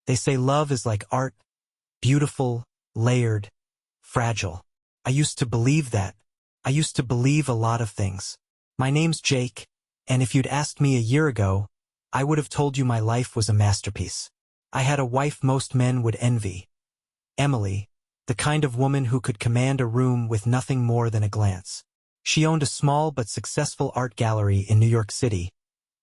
They say love is like art, beautiful, layered, fragile. I used to believe that. I used to believe a lot of things. My name's Jake, and if you'd asked me a year ago, I would have told you my life was a masterpiece. I had a wife most men would envy. Emily, the kind of woman who could command a room with nothing more than a glance. She owned a small but successful art gallery in New York City,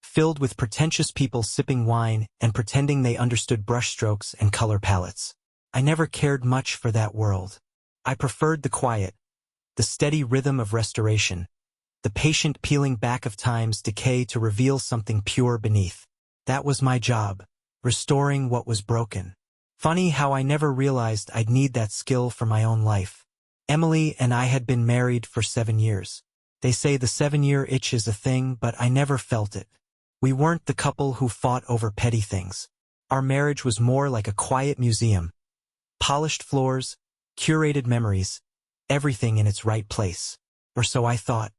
filled with pretentious people sipping wine and pretending they understood brushstrokes and color palettes. I never cared much for that world. I preferred the quiet, the steady rhythm of restoration, the patient peeling back of time's decay to reveal something pure beneath. That was my job, restoring what was broken. Funny how I never realized I'd need that skill for my own life. Emily and I had been married for 7 years. They say the 7-year itch is a thing, but I never felt it. We weren't the couple who fought over petty things. Our marriage was more like a quiet museum. Polished floors, curated memories, everything in its right place. Or so I thought.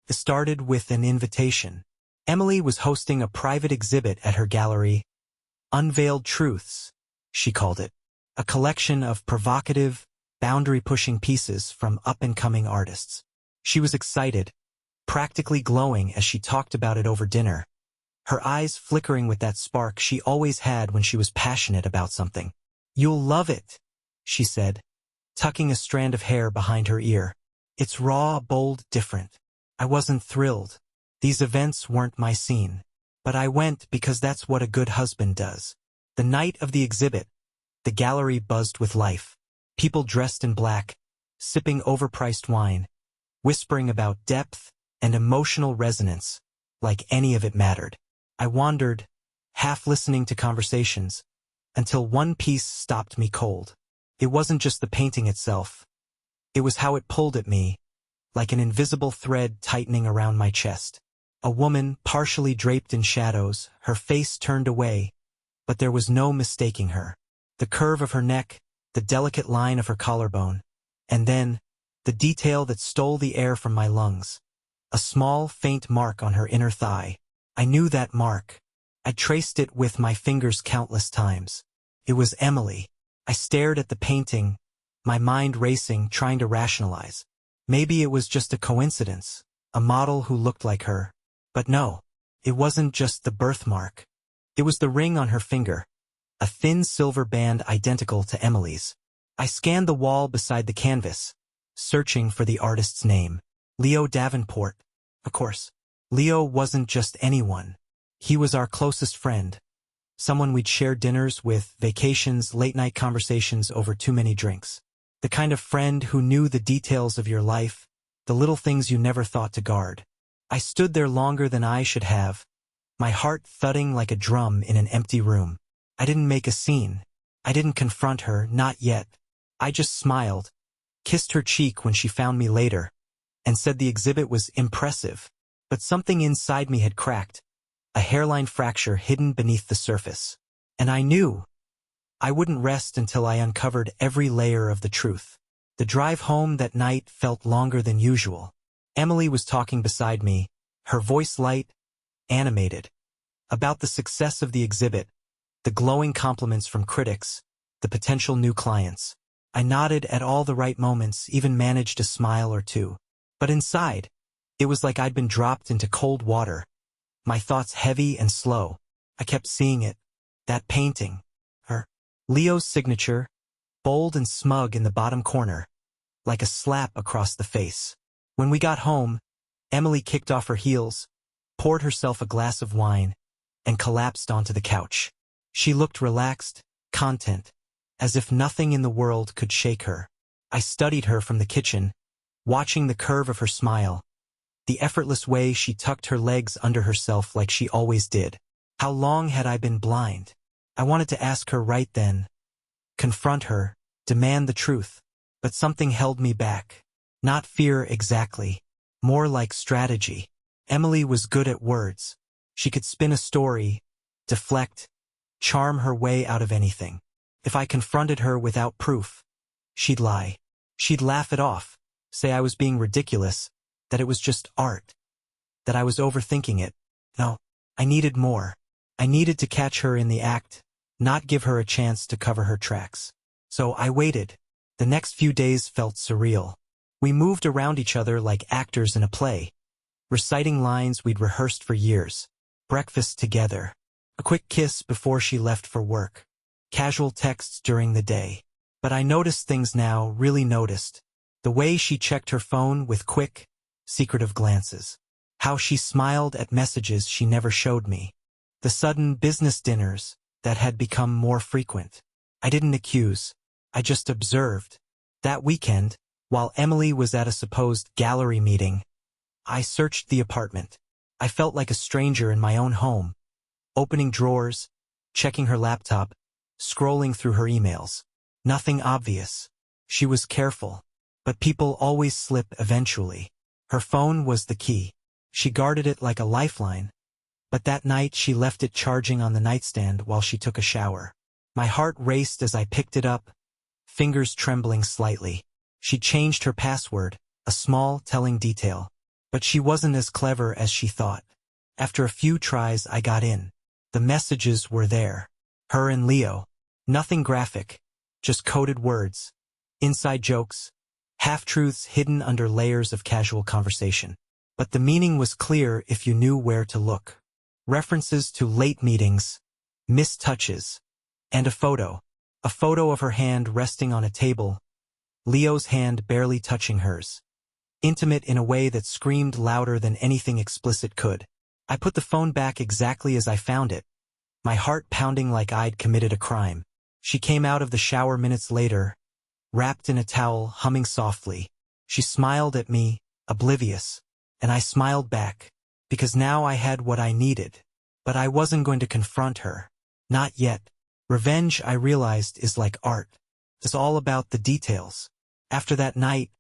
It started with an invitation. Emily was hosting a private exhibit at her gallery, Unveiled Truths, she called it. A collection of provocative, boundary-pushing pieces from up-and-coming artists. She was excited, practically glowing as she talked about it over dinner, her eyes flickering with that spark she always had when she was passionate about something. "You'll love it," she said, tucking a strand of hair behind her ear. "It's raw, bold, different." I wasn't thrilled. These events weren't my scene. But I went because that's what a good husband does. The night of the exhibit, the gallery buzzed with life. People dressed in black, sipping overpriced wine, whispering about depth and emotional resonance, like any of it mattered. I wandered, half listening to conversations, until one piece stopped me cold. It wasn't just the painting itself. It was how it pulled at me, like an invisible thread tightening around my chest. A woman, partially draped in shadows, her face turned away, but there was no mistaking her. The curve of her neck, the delicate line of her collarbone, and then, the detail that stole the air from my lungs. A small, faint mark on her inner thigh. I knew that mark. I traced it with my fingers countless times. It was Emily. I stared at the painting, my mind racing, trying to rationalize. Maybe it was just a coincidence, a model who looked like her. But no, it wasn't just the birthmark. It was the ring on her finger, a thin silver band identical to Emily's. I scanned the wall beside the canvas, searching for the artist's name. Leo Davenport. Of course, Leo wasn't just anyone. He was our closest friend, someone we'd shared dinners with, vacations, late-night conversations over too many drinks. The kind of friend who knew the details of your life, the little things you never thought to guard. I stood there longer than I should have, my heart thudding like a drum in an empty room. I didn't make a scene. I didn't confront her, not yet. I just smiled, kissed her cheek when she found me later, and said the exhibit was impressive. But something inside me had cracked, a hairline fracture hidden beneath the surface. And I knew I wouldn't rest until I uncovered every layer of the truth. The drive home that night felt longer than usual. Emily was talking beside me, her voice light, animated, about the success of the exhibit, the glowing compliments from critics, the potential new clients. I nodded at all the right moments, even managed a smile or two. But inside, it was like I'd been dropped into cold water, my thoughts heavy and slow. I kept seeing it, that painting, her, Leo's signature, bold and smug in the bottom corner, like a slap across the face. When we got home, Emily kicked off her heels, poured herself a glass of wine, and collapsed onto the couch. She looked relaxed, content, as if nothing in the world could shake her. I studied her from the kitchen, watching the curve of her smile, the effortless way she tucked her legs under herself like she always did. How long had I been blind? I wanted to ask her right then, confront her, demand the truth, but something held me back. Not fear exactly, more like strategy. Emily was good at words. She could spin a story, deflect, charm her way out of anything. If I confronted her without proof, she'd lie. She'd laugh it off, say I was being ridiculous, that it was just art, that I was overthinking it. No, I needed more. I needed to catch her in the act, not give her a chance to cover her tracks. So I waited. The next few days felt surreal. We moved around each other like actors in a play, reciting lines we'd rehearsed for years. Breakfast together. A quick kiss before she left for work. Casual texts during the day. But I noticed things now, really noticed. The way she checked her phone with quick, secretive glances. How she smiled at messages she never showed me. The sudden business dinners that had become more frequent. I didn't accuse. I just observed. That weekend, while Emily was at a supposed gallery meeting, I searched the apartment. I felt like a stranger in my own home, opening drawers, checking her laptop, scrolling through her emails. Nothing obvious. She was careful. But people always slip eventually. Her phone was the key. She guarded it like a lifeline. But that night she left it charging on the nightstand while she took a shower. My heart raced as I picked it up, fingers trembling slightly. She changed her password, a small, telling detail. But she wasn't as clever as she thought. After a few tries I got in. The messages were there. Her and Leo. Nothing graphic. Just coded words. Inside jokes. Half-truths hidden under layers of casual conversation. But the meaning was clear if you knew where to look. References to late meetings, missed touches, and a photo. A photo of her hand resting on a table, Leo's hand barely touching hers. Intimate in a way that screamed louder than anything explicit could. I put the phone back exactly as I found it, my heart pounding like I'd committed a crime. She came out of the shower minutes later, wrapped in a towel, humming softly. She smiled at me, oblivious, and I smiled back, because now I had what I needed. But I wasn't going to confront her. Not yet. Revenge, I realized, is like art. It's all about the details. After that night,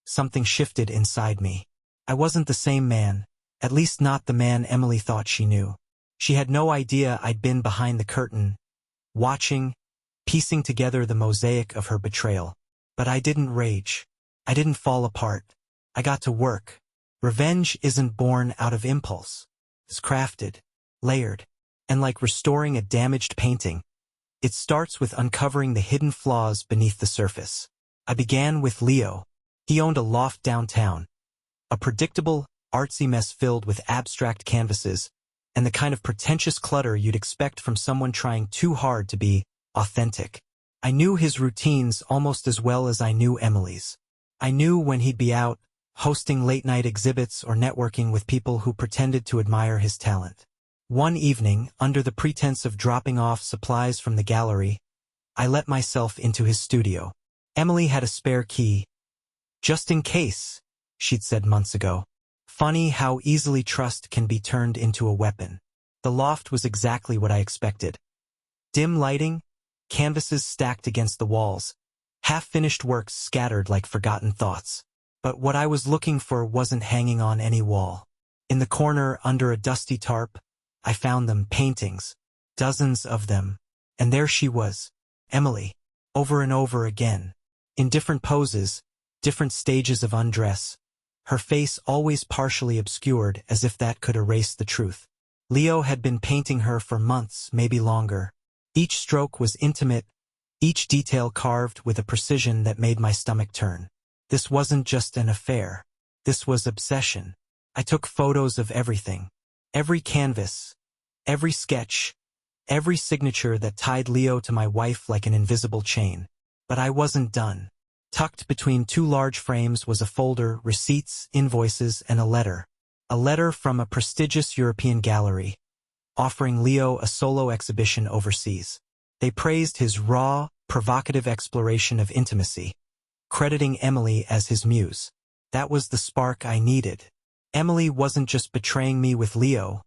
something shifted inside me. I wasn't the same man, at least not the man Emily thought she knew. She had no idea I'd been behind the curtain, watching, piecing together the mosaic of her betrayal. But I didn't rage. I didn't fall apart. I got to work. Revenge isn't born out of impulse. It's crafted, layered, and like restoring a damaged painting, it starts with uncovering the hidden flaws beneath the surface. I began with Leo. He owned a loft downtown, a predictable, artsy mess filled with abstract canvases and the kind of pretentious clutter you'd expect from someone trying too hard to be authentic. I knew his routines almost as well as I knew Emily's. I knew when he'd be out, hosting late-night exhibits or networking with people who pretended to admire his talent. One evening, under the pretense of dropping off supplies from the gallery, I let myself into his studio. Emily had a spare key. Just in case, she'd said months ago. Funny how easily trust can be turned into a weapon. The loft was exactly what I expected. Dim lighting, canvases stacked against the walls, half-finished works scattered like forgotten thoughts. But what I was looking for wasn't hanging on any wall. In the corner, under a dusty tarp, I found them, paintings, dozens of them. And there she was, Emily, over and over again, in different poses, different stages of undress, her face always partially obscured as if that could erase the truth. Leo had been painting her for months, maybe longer. Each stroke was intimate, each detail carved with a precision that made my stomach turn. This wasn't just an affair. This was obsession. I took photos of everything. Every canvas, every sketch, every signature that tied Leo to my wife like an invisible chain. But I wasn't done. Tucked between two large frames was a folder, receipts, invoices, and a letter. A letter from a prestigious European gallery, offering Leo a solo exhibition overseas. They praised his raw, provocative exploration of intimacy, crediting Emily as his muse. That was the spark I needed. Emily wasn't just betraying me with Leo.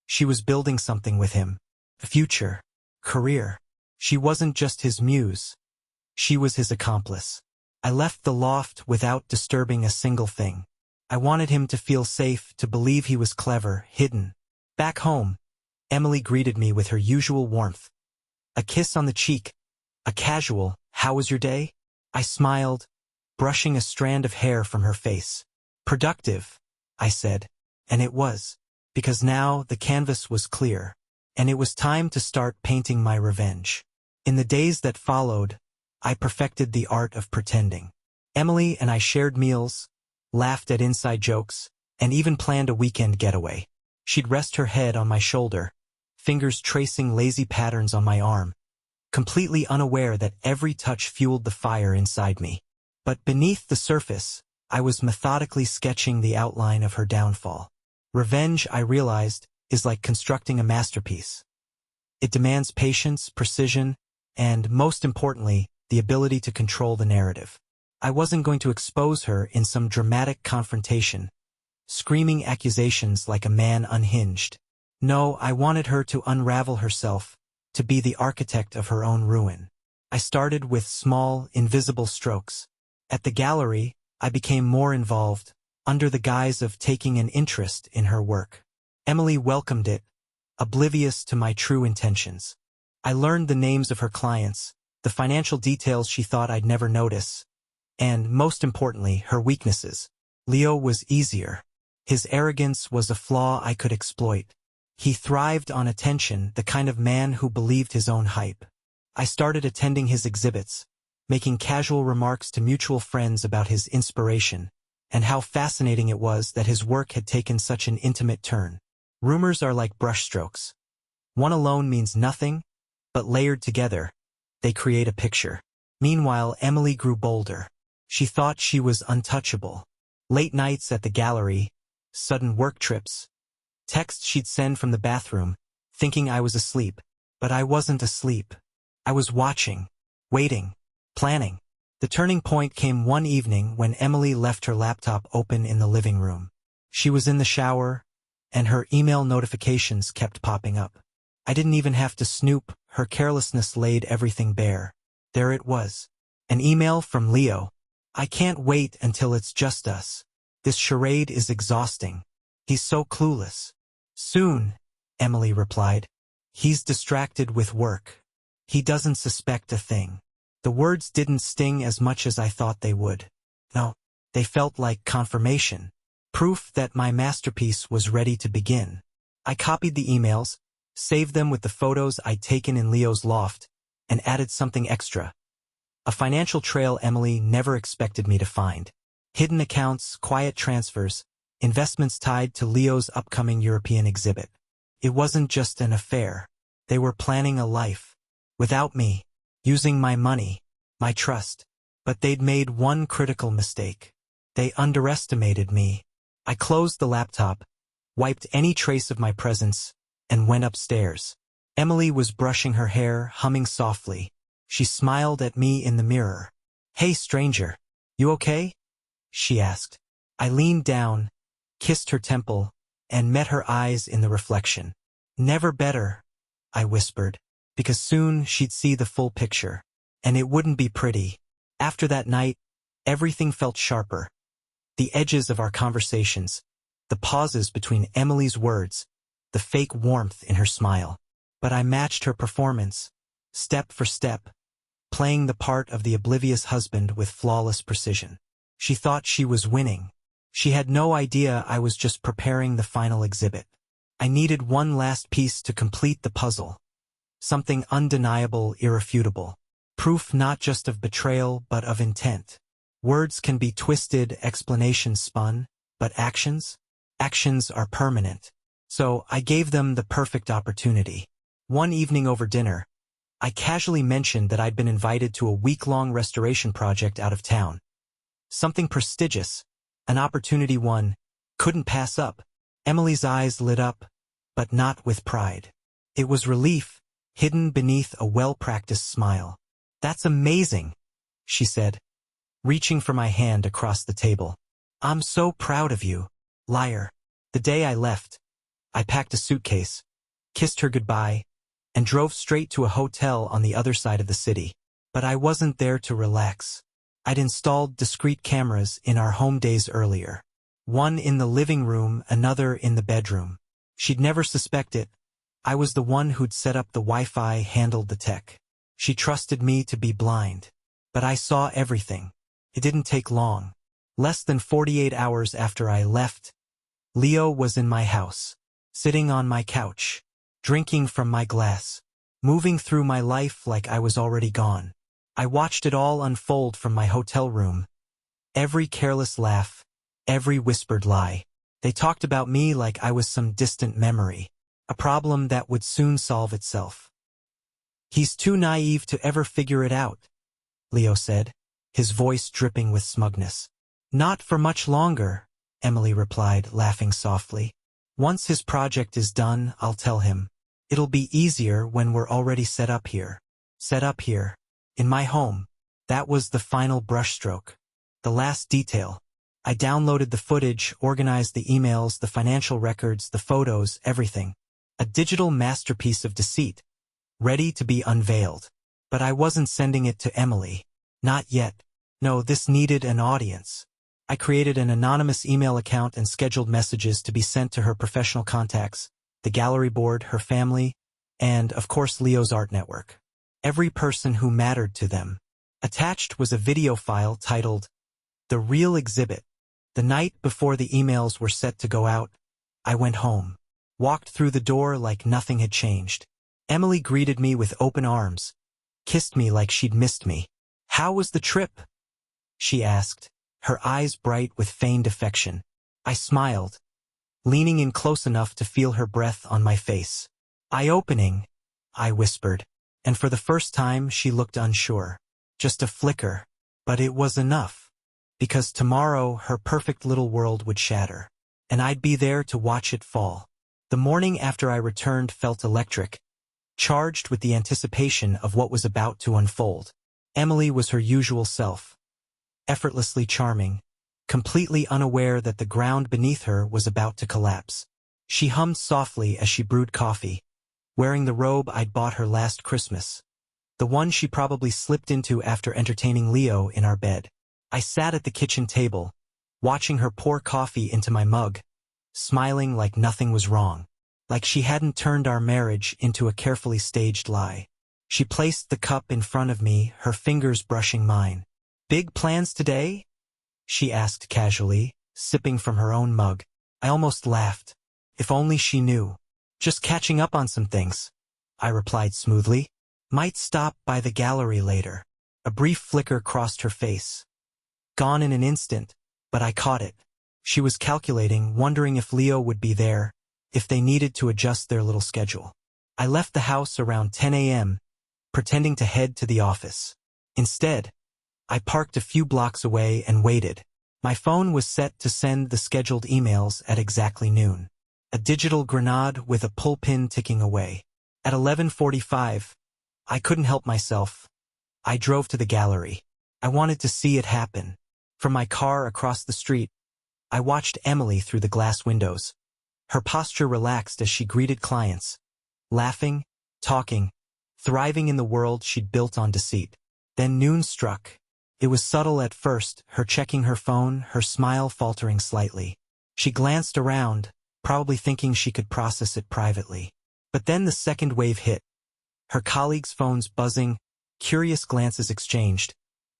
She was building something with him. A future. Career. She wasn't just his muse. She was his accomplice. I left the loft without disturbing a single thing. I wanted him to feel safe, to believe he was clever, hidden. Back home, Emily greeted me with her usual warmth. A kiss on the cheek. A casual, "How was your day?" I smiled, brushing a strand of hair from her face. "Productive," I said. And it was. Because now the canvas was clear. and it was time to start painting my revenge. In the days that followed, I perfected the art of pretending. Emily and I shared meals, laughed at inside jokes, and even planned a weekend getaway. She'd rest her head on my shoulder, fingers tracing lazy patterns on my arm, completely unaware that every touch fueled the fire inside me. But beneath the surface, I was methodically sketching the outline of her downfall. Revenge, I realized, is like constructing a masterpiece. It demands patience, precision, and, most importantly, the ability to control the narrative. I wasn't going to expose her in some dramatic confrontation, screaming accusations like a man unhinged. No, I wanted her to unravel herself, to be the architect of her own ruin. I started with small, invisible strokes. At the gallery, I became more involved, under the guise of taking an interest in her work. Emily welcomed it, oblivious to my true intentions. I learned the names of her clients, the financial details she thought I'd never notice, and, most importantly, her weaknesses. Leo was easier. His arrogance was a flaw I could exploit. He thrived on attention, the kind of man who believed his own hype. I started attending his exhibits, making casual remarks to mutual friends about his inspiration, and how fascinating it was that his work had taken such an intimate turn. Rumors are like brushstrokes. One alone means nothing, but layered together, they create a picture. Meanwhile, Emily grew bolder. She thought she was untouchable. Late nights at the gallery, sudden work trips, texts she'd send from the bathroom, thinking I was asleep. But I wasn't asleep. I was watching, waiting, planning. The turning point came one evening when Emily left her laptop open in the living room. She was in the shower, and her email notifications kept popping up. I didn't even have to snoop, her carelessness laid everything bare. There it was. An email from Leo. I can't wait until it's just us. This charade is exhausting. He's so clueless. Soon, Emily replied. He's distracted with work. He doesn't suspect a thing. The words didn't sting as much as I thought they would. No, they felt like confirmation. Proof that my masterpiece was ready to begin. I copied the emails, saved them with the photos I'd taken in Leo's loft, and added something extra. A financial trail Emily never expected me to find. Hidden accounts, quiet transfers, investments tied to Leo's upcoming European exhibit. It wasn't just an affair. They were planning a life. Without me, using my money, my trust. But they'd made one critical mistake. They underestimated me. I closed the laptop, wiped any trace of my presence, and went upstairs. Emily was brushing her hair, humming softly. She smiled at me in the mirror. "Hey, stranger. You okay?" she asked. I leaned down, kissed her temple, and met her eyes in the reflection. "Never better," I whispered, because soon she'd see the full picture. And it wouldn't be pretty. After that night, everything felt sharper. The edges of our conversations, the pauses between Emily's words, the fake warmth in her smile. But I matched her performance, step for step, playing the part of the oblivious husband with flawless precision. She thought she was winning. She had no idea I was just preparing the final exhibit. I needed one last piece to complete the puzzle. Something undeniable, irrefutable. Proof not just of betrayal, but of intent. Words can be twisted, explanations spun, but actions? Actions are permanent. So I gave them the perfect opportunity. One evening over dinner, I casually mentioned that I'd been invited to a week-long restoration project out of town. Something prestigious, an opportunity one couldn't pass up. Emily's eyes lit up, but not with pride. It was relief, hidden beneath a well-practiced smile. "That's amazing," she said, reaching for my hand across the table. "I'm so proud of you, liar." The day I left, I packed a suitcase, kissed her goodbye, and drove straight to a hotel on the other side of the city. But I wasn't there to relax. I'd installed discreet cameras in our home days earlier. One in the living room, another in the bedroom. She'd never suspect it. I was the one who'd set up the Wi-Fi, handled the tech. She trusted me to be blind. But I saw everything. It didn't take long. Less than 48 hours after I left, Leo was in my house, sitting on my couch. drinking from my glass, moving through my life like I was already gone. I watched it all unfold from my hotel room. Every careless laugh, every whispered lie. They talked about me like I was some distant memory, a problem that would soon solve itself. "He's too naive to ever figure it out," Leo said, his voice dripping with smugness. "Not for much longer," Emily replied, laughing softly. "Once his project is done, I'll tell him. It'll be easier when we're already set up here. Set up here. In my home." That was the final brushstroke. The last detail. I downloaded the footage, organized the emails, the financial records, the photos, everything. A digital masterpiece of deceit, ready to be unveiled. But I wasn't sending it to Emily. Not yet. No, this needed an audience. I created an anonymous email account and scheduled messages to be sent to her professional contacts, the gallery board, her family, and, of course, Leo's art network. Every person who mattered to them. Attached was a video file titled, "The Real Exhibit." The night before the emails were set to go out, I went home. Walked through the door like nothing had changed. Emily greeted me with open arms, kissed me like she'd missed me. "How was the trip?" she asked, her eyes bright with feigned affection. I smiled, leaning in close enough to feel her breath on my face. "Eye-opening," I whispered, and for the first time she looked unsure. Just a flicker, but it was enough. Because tomorrow her perfect little world would shatter, and I'd be there to watch it fall. The morning after I returned felt electric, charged with the anticipation of what was about to unfold. Emily was her usual self, effortlessly charming, completely unaware that the ground beneath her was about to collapse. She hummed softly as she brewed coffee, wearing the robe I'd bought her last Christmas, the one she probably slipped into after entertaining Leo in our bed. I sat at the kitchen table, watching her pour coffee into my mug, smiling like nothing was wrong, like she hadn't turned our marriage into a carefully staged lie. She placed the cup in front of me, her fingers brushing mine. "Big plans today?" she asked casually, sipping from her own mug. I almost laughed. If only she knew. "Just catching up on some things," I replied smoothly. "Might stop by the gallery later." A brief flicker crossed her face. Gone in an instant, but I caught it. She was calculating, wondering if Leo would be there, if they needed to adjust their little schedule. I left the house around 10 a.m., pretending to head to the office. Instead, I parked a few blocks away and waited. My phone was set to send the scheduled emails at exactly noon. A digital grenade with a pull pin ticking away. At 11:45, I couldn't help myself. I drove to the gallery. I wanted to see it happen. From my car across the street, I watched Emily through the glass windows. Her posture relaxed as she greeted clients, laughing, talking, thriving in the world she'd built on deceit. Then noon struck. It was subtle at first, her checking her phone, her smile faltering slightly. She glanced around, probably thinking she could process it privately. But then the second wave hit. Her colleagues' phones buzzing, curious glances exchanged,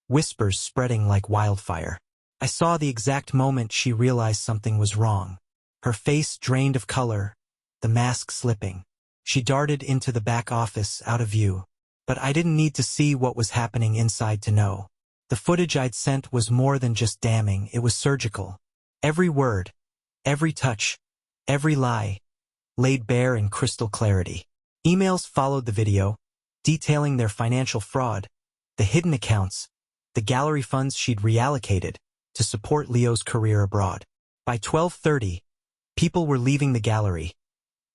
whispers spreading like wildfire. I saw the exact moment she realized something was wrong. Her face drained of color, the mask slipping. She darted into the back office, out of view. But I didn't need to see what was happening inside to know. The footage I'd sent was more than just damning, it was surgical. Every word, every touch, every lie, laid bare in crystal clarity. Emails followed the video, detailing their financial fraud, the hidden accounts, the gallery funds she'd reallocated to support Leo's career abroad. By 12:30, people were leaving the gallery,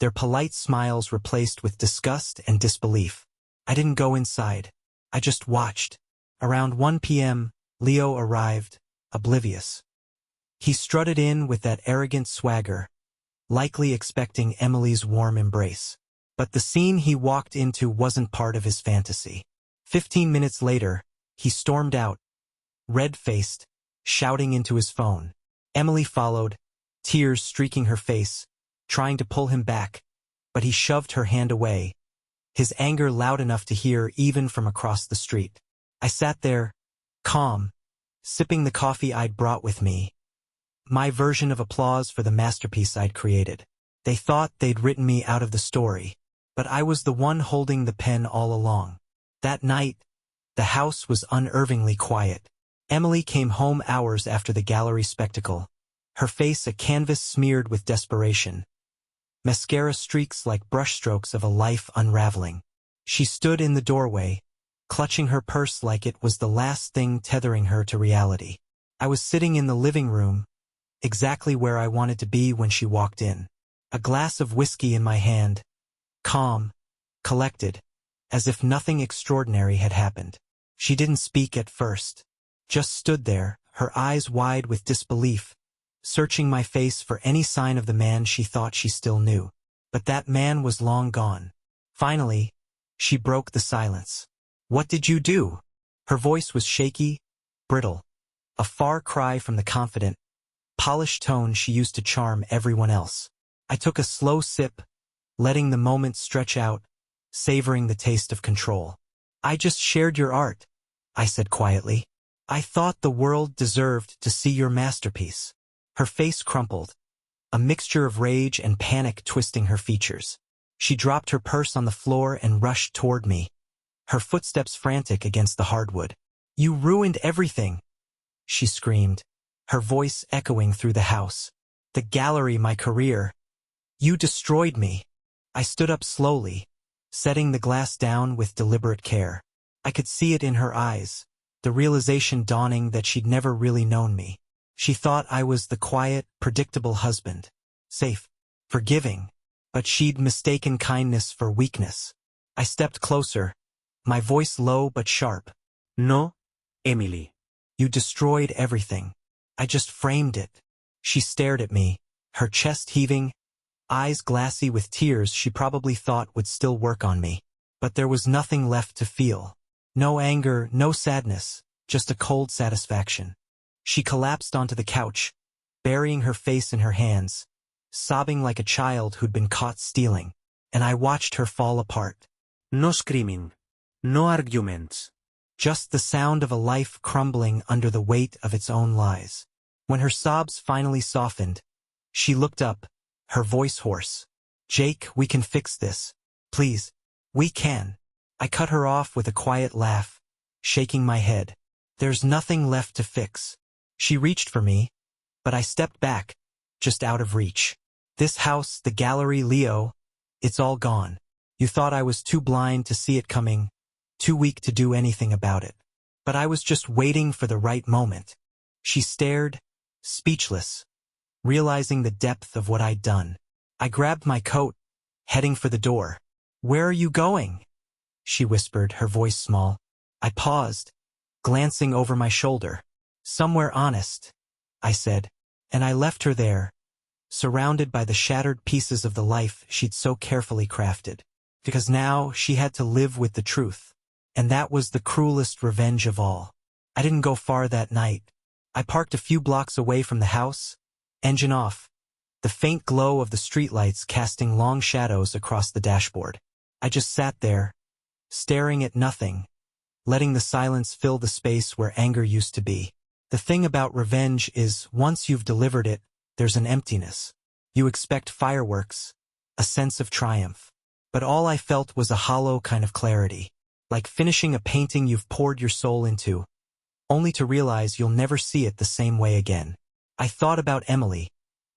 their polite smiles replaced with disgust and disbelief. I didn't go inside. I just watched. Around 1 p.m., Leo arrived, oblivious. He strutted in with that arrogant swagger, likely expecting Emily's warm embrace. But the scene he walked into wasn't part of his fantasy. 15 minutes later, he stormed out, red-faced, shouting into his phone. Emily followed, tears streaking her face, trying to pull him back, but he shoved her hand away, his anger loud enough to hear even from across the street. I sat there, calm, sipping the coffee I'd brought with me. My version of applause for the masterpiece I'd created. They thought they'd written me out of the story. but I was the one holding the pen all along. That night, the house was unnervingly quiet. Emily came home hours after the gallery spectacle, her face a canvas smeared with desperation, mascara streaks like brushstrokes of a life unraveling. She stood in the doorway, clutching her purse like it was the last thing tethering her to reality. I was sitting in the living room, exactly where I wanted to be when she walked in. A glass of whiskey in my hand, calm, collected, as if nothing extraordinary had happened. She didn't speak at first, just stood there, her eyes wide with disbelief, searching my face for any sign of the man she thought she still knew. But that man was long gone. Finally, she broke the silence. "What did you do?" Her voice was shaky, brittle, a far cry from the confident, polished tone she used to charm everyone else. I took a slow sip, letting the moment stretch out, savoring the taste of control. "I just shared your art," I said quietly. "I thought the world deserved to see your masterpiece." Her face crumpled, a mixture of rage and panic twisting her features. She dropped her purse on the floor and rushed toward me, her footsteps frantic against the hardwood. "You ruined everything," she screamed, her voice echoing through the house. "The gallery, my career. You destroyed me." I stood up slowly, setting the glass down with deliberate care. I could see it in her eyes, the realization dawning that she'd never really known me. She thought I was the quiet, predictable husband, safe, forgiving, but she'd mistaken kindness for weakness. I stepped closer, my voice low but sharp. "No, Emily. You destroyed everything. I just framed it." She stared at me, her chest heaving, eyes glassy with tears she probably thought would still work on me. But there was nothing left to feel. No anger, no sadness, just a cold satisfaction. She collapsed onto the couch, burying her face in her hands, sobbing like a child who'd been caught stealing, and I watched her fall apart. No screaming, no arguments, just the sound of a life crumbling under the weight of its own lies. When her sobs finally softened, she looked up, her voice hoarse. "Jake, we can fix this. Please. We can." I cut her off with a quiet laugh, shaking my head. "There's nothing left to fix." She reached for me, but I stepped back, just out of reach. "This house, the gallery, Leo, it's all gone. You thought I was too blind to see it coming, too weak to do anything about it. But I was just waiting for the right moment." She stared, speechless, realizing the depth of what I'd done. I grabbed my coat, heading for the door. "Where are you going?" she whispered, her voice small. I paused, glancing over my shoulder. "Somewhere honest," I said, and I left her there, surrounded by the shattered pieces of the life she'd so carefully crafted. Because now she had to live with the truth, and that was the cruelest revenge of all. I didn't go far that night. I parked a few blocks away from the house, engine off, the faint glow of the streetlights casting long shadows across the dashboard. I just sat there, staring at nothing, letting the silence fill the space where anger used to be. The thing about revenge is, once you've delivered it, there's an emptiness. You expect fireworks, a sense of triumph. But all I felt was a hollow kind of clarity, like finishing a painting you've poured your soul into, only to realize you'll never see it the same way again. I thought about Emily,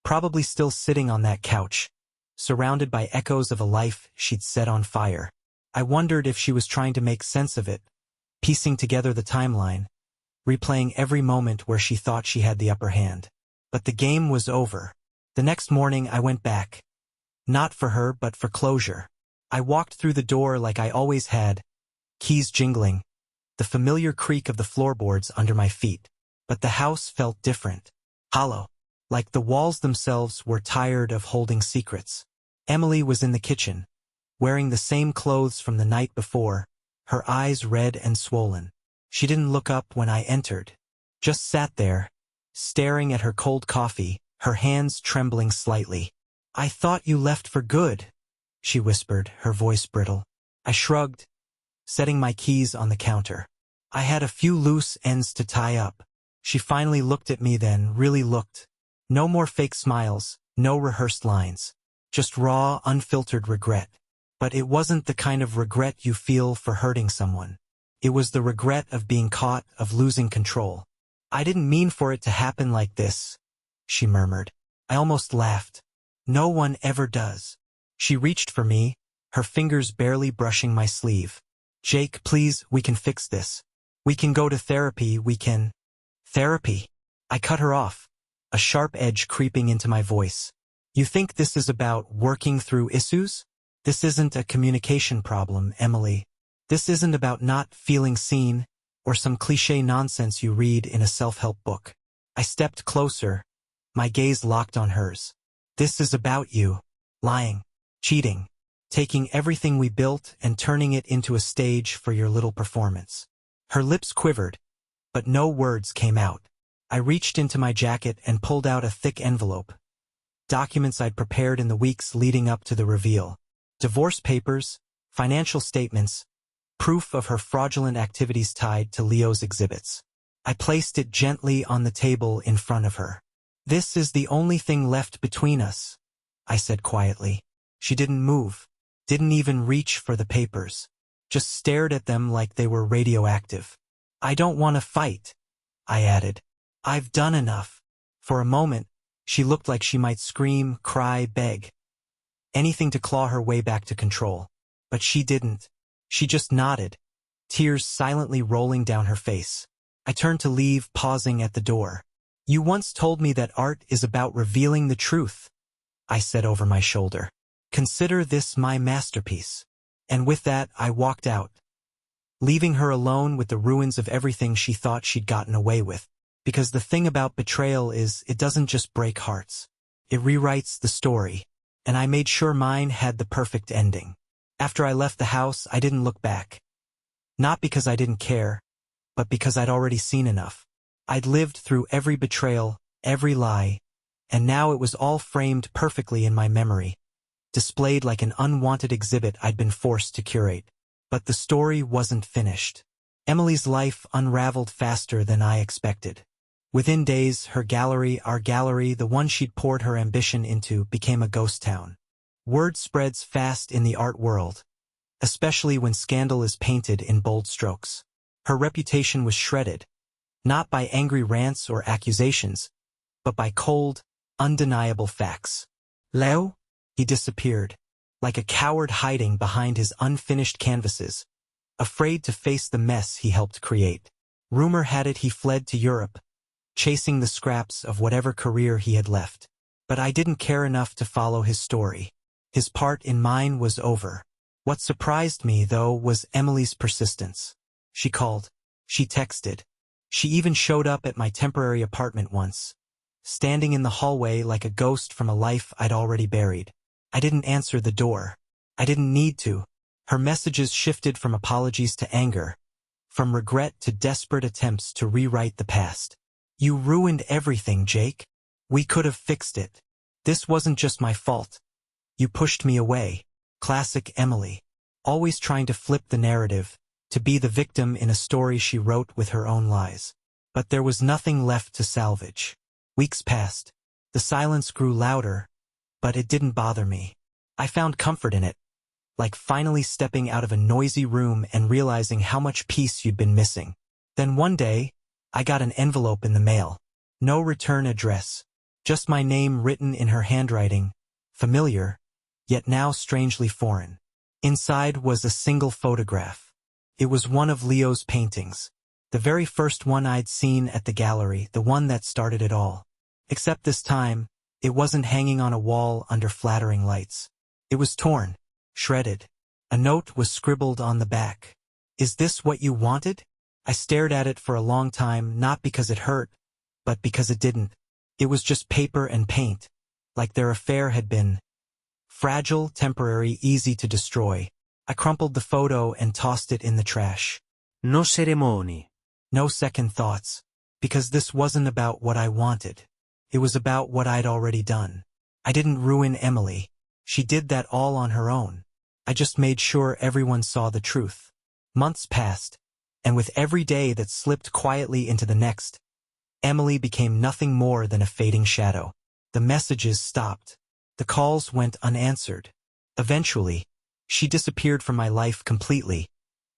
probably still sitting on that couch, surrounded by echoes of a life she'd set on fire. I wondered if she was trying to make sense of it, piecing together the timeline, replaying every moment where she thought she had the upper hand. But the game was over. The next morning I went back. Not for her, but for closure. I walked through the door like I always had, keys jingling, the familiar creak of the floorboards under my feet. But the house felt different. Hollow. Like the walls themselves were tired of holding secrets. Emily was in the kitchen, wearing the same clothes from the night before, her eyes red and swollen. She didn't look up when I entered, just sat there, staring at her cold coffee, her hands trembling slightly. "I thought you left for good," she whispered, her voice brittle. I shrugged, setting my keys on the counter. "I had a few loose ends to tie up." She finally looked at me then, really looked. No more fake smiles, no rehearsed lines. Just raw, unfiltered regret. But it wasn't the kind of regret you feel for hurting someone. It was the regret of being caught, of losing control. I didn't mean for it to happen like this, she murmured. I almost laughed. No one ever does. She reached for me, her fingers barely brushing my sleeve. Jake, please, we can fix this. We can go to therapy, we can… Therapy? I cut her off, a sharp edge creeping into my voice. You think this is about working through issues? This isn't a communication problem, Emily. This isn't about not feeling seen, or some cliché nonsense you read in a self-help book. I stepped closer, my gaze locked on hers. This is about you. Lying. Cheating. Taking everything we built and turning it into a stage for your little performance. Her lips quivered, but no words came out. I reached into my jacket and pulled out a thick envelope. Documents I'd prepared in the weeks leading up to the reveal. Divorce papers, financial statements, proof of her fraudulent activities tied to Leo's exhibits. I placed it gently on the table in front of her. This is the only thing left between us, I said quietly. She didn't move, didn't even reach for the papers, just stared at them like they were radioactive. I don't want to fight, I added. I've done enough. For a moment, she looked like she might scream, cry, beg. Anything to claw her way back to control. But she didn't. She just nodded, tears silently rolling down her face. I turned to leave, pausing at the door. You once told me that art is about revealing the truth, I said over my shoulder. Consider this my masterpiece. And with that, I walked out, leaving her alone with the ruins of everything she thought she'd gotten away with. Because the thing about betrayal is, it doesn't just break hearts. It rewrites the story. And I made sure mine had the perfect ending. After I left the house, I didn't look back. Not because I didn't care, but because I'd already seen enough. I'd lived through every betrayal, every lie, and now it was all framed perfectly in my memory, displayed like an unwanted exhibit I'd been forced to curate. But the story wasn't finished. Emily's life unraveled faster than I expected. Within days, her gallery, our gallery, the one she'd poured her ambition into, became a ghost town. Word spreads fast in the art world, especially when scandal is painted in bold strokes. Her reputation was shredded, not by angry rants or accusations, but by cold, undeniable facts. Leo? He disappeared, like a coward hiding behind his unfinished canvases, afraid to face the mess he helped create. Rumor had it he fled to Europe, chasing the scraps of whatever career he had left. But I didn't care enough to follow his story. His part in mine was over. What surprised me, though, was Emily's persistence. She called. She texted. She even showed up at my temporary apartment once, standing in the hallway like a ghost from a life I'd already buried. I didn't answer the door. I didn't need to. Her messages shifted from apologies to anger, from regret to desperate attempts to rewrite the past. You ruined everything, Jake. We could have fixed it. This wasn't just my fault. You pushed me away. Classic Emily. Always trying to flip the narrative, to be the victim in a story she wrote with her own lies. But there was nothing left to salvage. Weeks passed. The silence grew louder, but it didn't bother me. I found comfort in it, like finally stepping out of a noisy room and realizing how much peace you'd been missing. Then one day, I got an envelope in the mail. No return address. Just my name written in her handwriting, familiar, yet now strangely foreign. Inside was a single photograph. It was one of Leo's paintings, the very first one I'd seen at the gallery, the one that started it all. Except this time, it wasn't hanging on a wall under flattering lights. It was torn, shredded. A note was scribbled on the back. Is this what you wanted? I stared at it for a long time, not because it hurt, but because it didn't. It was just paper and paint, like their affair had been. Fragile, temporary, easy to destroy. I crumpled the photo and tossed it in the trash. No ceremony. No second thoughts. Because this wasn't about what I wanted. It was about what I'd already done. I didn't ruin Emily. She did that all on her own. I just made sure everyone saw the truth. Months passed, and with every day that slipped quietly into the next, Emily became nothing more than a fading shadow. The messages stopped. The calls went unanswered. Eventually, She disappeared from my life completely,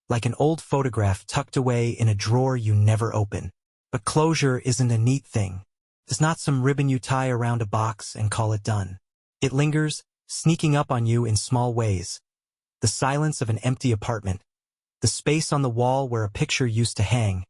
like an old photograph tucked away in a drawer you never open. But closure isn't a neat thing. It's not some ribbon you tie around a box and call it done. It lingers, sneaking up on you in small ways. The silence of an empty apartment, the space on the wall where a picture used to hang,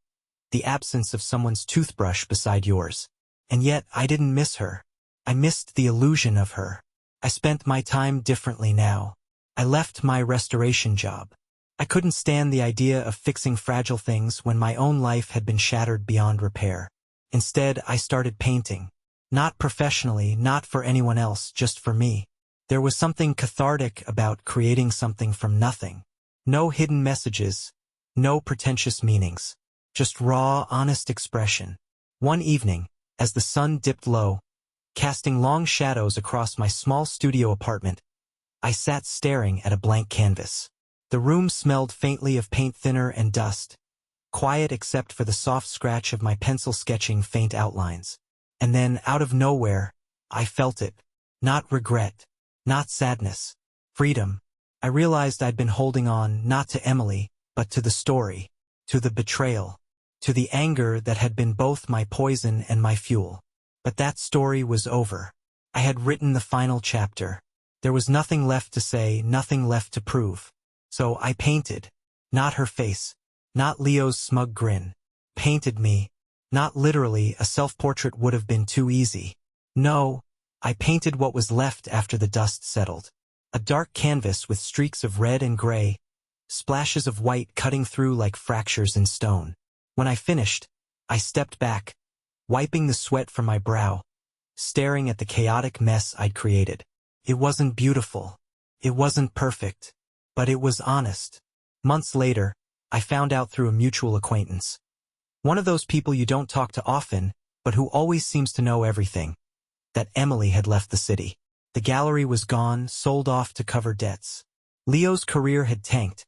the absence of someone's toothbrush beside yours. And yet, I didn't miss her. I missed the illusion of her. I spent my time differently now. I left my restoration job. I couldn't stand the idea of fixing fragile things when my own life had been shattered beyond repair. Instead, I started painting. Not professionally, not for anyone else, just for me. There was something cathartic about creating something from nothing. No hidden messages, no pretentious meanings. Just raw, honest expression. One evening, as the sun dipped low, casting long shadows across my small studio apartment, I sat staring at a blank canvas. The room smelled faintly of paint thinner and dust, quiet except for the soft scratch of my pencil sketching faint outlines. And then, out of nowhere, I felt it. Not regret, not sadness, freedom. I realized I'd been holding on not to Emily, but to the story, to the betrayal, to the anger that had been both my poison and my fuel. But that story was over. I had written the final chapter. There was nothing left to say, nothing left to prove. So I painted. Not her face. Not Leo's smug grin. Painted me. Not literally, a self-portrait would have been too easy. No, I painted what was left after the dust settled. A dark canvas with streaks of red and gray, splashes of white cutting through like fractures in stone. When I finished, I stepped back, wiping the sweat from my brow, staring at the chaotic mess I'd created. It wasn't beautiful. It wasn't perfect. But it was honest. Months later, I found out through a mutual acquaintance. One of those people you don't talk to often, but who always seems to know everything. That Emily had left the city. The gallery was gone, sold off to cover debts. Leo's career had tanked,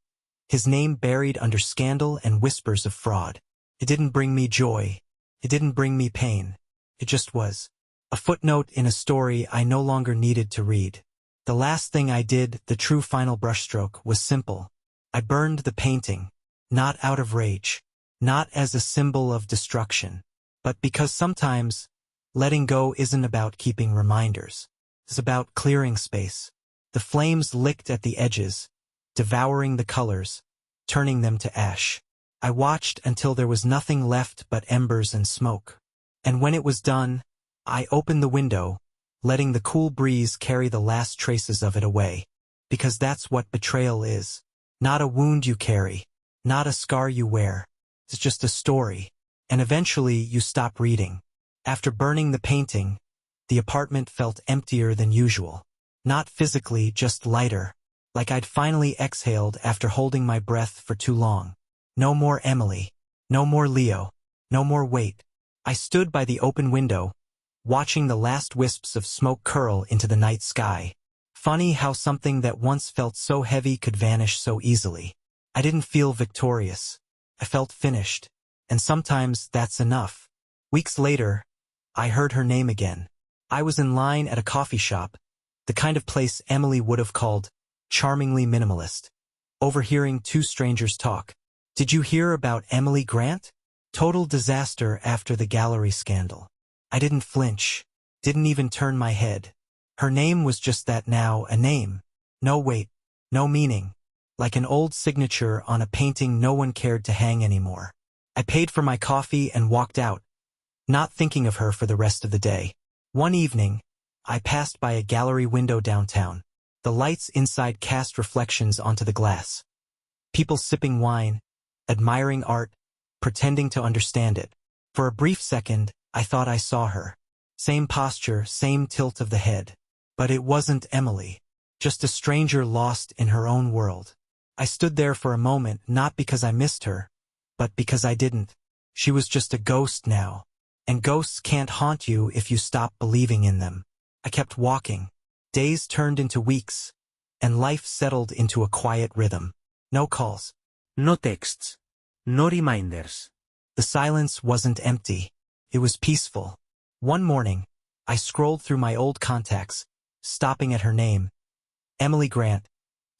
his name buried under scandal and whispers of fraud. It didn't bring me joy. It didn't bring me pain. It just was. A footnote in a story I no longer needed to read. The last thing I did, the true final brushstroke, was simple. I burned the painting, not out of rage, not as a symbol of destruction, but because sometimes letting go isn't about keeping reminders. It's about clearing space. The flames licked at the edges, devouring the colors, turning them to ash. I watched until there was nothing left but embers and smoke. And when it was done, I opened the window, letting the cool breeze carry the last traces of it away. Because that's what betrayal is. Not a wound you carry, not a scar you wear. It's just a story. And eventually you stop reading. After burning the painting, the apartment felt emptier than usual. Not physically, just lighter. Like I'd finally exhaled after holding my breath for too long. No more Emily. No more Leo. No more weight. I stood by the open window, watching the last wisps of smoke curl into the night sky. Funny how something that once felt so heavy could vanish so easily. I didn't feel victorious. I felt finished. And sometimes that's enough. Weeks later, I heard her name again. I was in line at a coffee shop, the kind of place Emily would have called charmingly minimalist. Overhearing two strangers talk. Did you hear about Emily Grant? Total disaster after the gallery scandal. I didn't flinch, didn't even turn my head. Her name was just that now, a name. No weight, no meaning. Like an old signature on a painting no one cared to hang anymore. I paid for my coffee and walked out, not thinking of her for the rest of the day. One evening, I passed by a gallery window downtown. The lights inside cast reflections onto the glass. People sipping wine, admiring art, pretending to understand it. For a brief second, I thought I saw her. Same posture, same tilt of the head. But it wasn't Emily. Just a stranger lost in her own world. I stood there for a moment, not because I missed her, but because I didn't. She was just a ghost now. And ghosts can't haunt you if you stop believing in them. I kept walking. Days turned into weeks, and life settled into a quiet rhythm. No calls. No texts. No reminders. The silence wasn't empty. It was peaceful. One morning, I scrolled through my old contacts, stopping at her name. Emily Grant.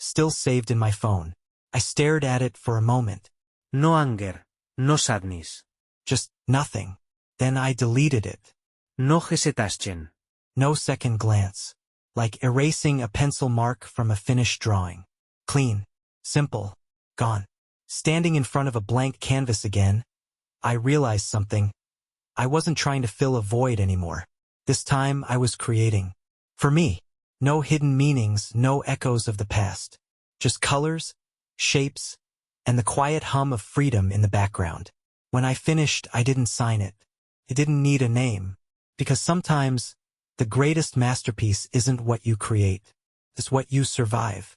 still saved in my phone. I stared at it for a moment. No anger, no sadness. Just nothing. Then I deleted it. No hesitation. No second glance. Like erasing a pencil mark from a finished drawing. Clean. Simple. Gone. Standing in front of a blank canvas again, I realized something. I wasn't trying to fill a void anymore. This time I was creating. For me. No hidden meanings, no echoes of the past. Just colors, shapes, and the quiet hum of freedom in the background. When I finished, I didn't sign it. It didn't need a name. Because sometimes, the greatest masterpiece isn't what you create. It's what you survive.